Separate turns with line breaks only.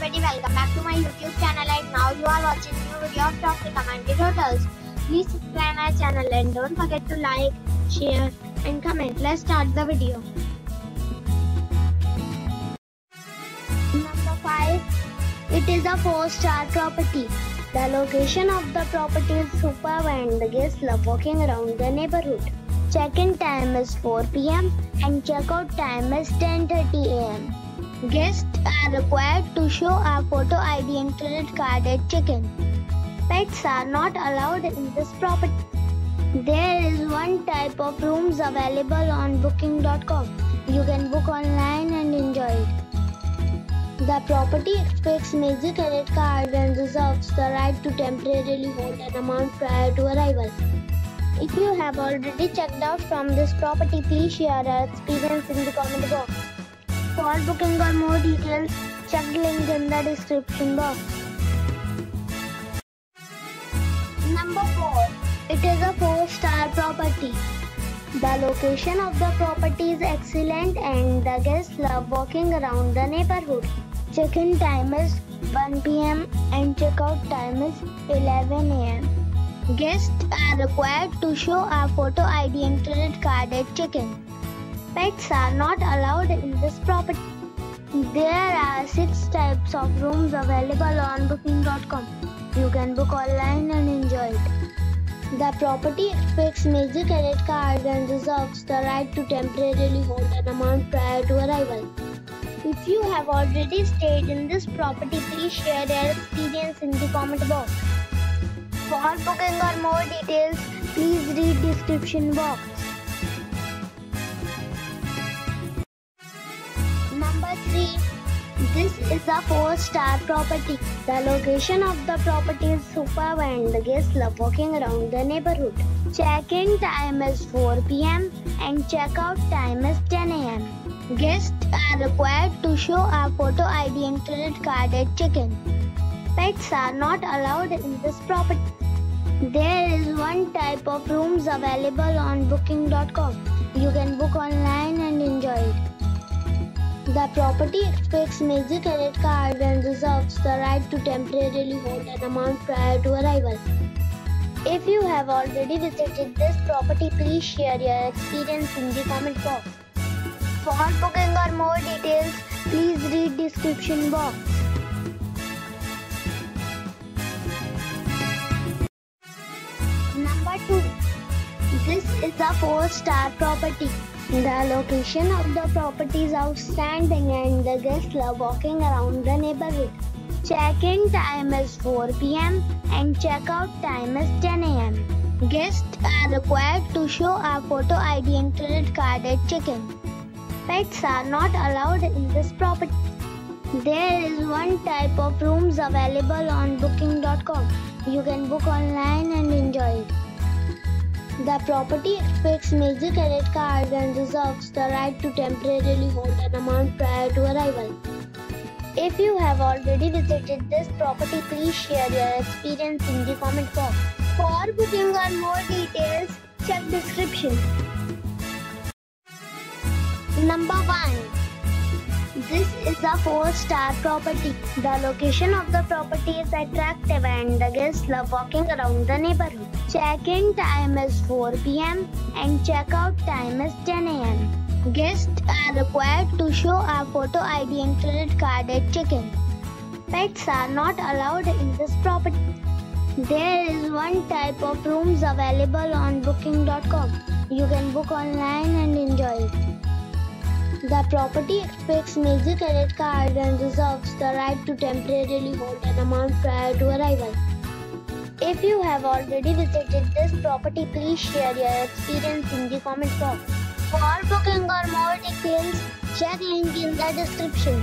everybody, welcome back to my YouTube channel, and now you are watching new video of top recommended hotels. Please subscribe my channel and don't forget to like, share and comment. Let's start the video. Number 5. It is a 4-star property. The location of the property is superb and the guests love walking around the neighborhood. Check-in time is 4 p.m. and check-out time is 10:30 a.m. Guests are required to show a photo ID and credit card at check-in. Pets are not allowed in this property. There is one type of rooms available on booking.com. You can book online and enjoy it. The property expects major credit card and reserves the right to temporarily hold an amount prior to arrival. If you have already checked out from this property, please share your experience in the comment box. For booking or more details, check the link in the description box. Number 4. It is a 4-star property. The location of the property is excellent and the guests love walking around the neighborhood. Check-in time is 1 p.m. and check-out time is 11 a.m. Guests are required to show a photo ID and credit card at check-in. Pets are not allowed in this property. There are 6 types of rooms available on booking.com. You can book online and enjoy it. The property expects major credit card and reserves the right to temporarily hold an amount prior to arrival. If you have already stayed in this property, please share your experience in the comment box. For booking or more details, please read description box. Number 3. This is a 4-star property. The location of the property is superb and the guests love walking around the neighborhood. Check-in time is 4 p.m. and check-out time is 10 a.m. Guests are required to show a photo ID and credit card at check-in. Pets are not allowed in this property. There is one type of rooms available on booking.com. You can book online and enjoy it. The property expects major credit card and reserves the right to temporarily hold an amount prior to arrival. If you have already visited this property, please share your experience in the comment box. For booking or more details, please read description box. Number 2. This is a 4-star property. The location of the property is outstanding and the guests love walking around the neighborhood. Check-in time is 4 p.m. and check-out time is 10 a.m. Guests are required to show a photo ID and credit card at check-in. Pets are not allowed in this property. There is one type of rooms available on booking.com. You can book online and enjoy it. The property expects major credit card and reserves the right to temporarily hold an amount prior to arrival. If you have already visited this property, please share your experience in the comment box. For booking or more details, check description. Number 1. This is a 4-star property. The location of the property is attractive and the guests love walking around the neighborhood. Check-in time is 4 p.m. and check-out time is 10 a.m. Guests are required to show a photo ID and credit card at check-in. Pets are not allowed in this property. There is one type of rooms available on booking.com. You can book online and enjoy it. The property expects major credit card and reserves the right to temporarily hold an amount prior to arrival. If you have already visited this property, please share your experience in the comment box. For booking or more details, check link in the description.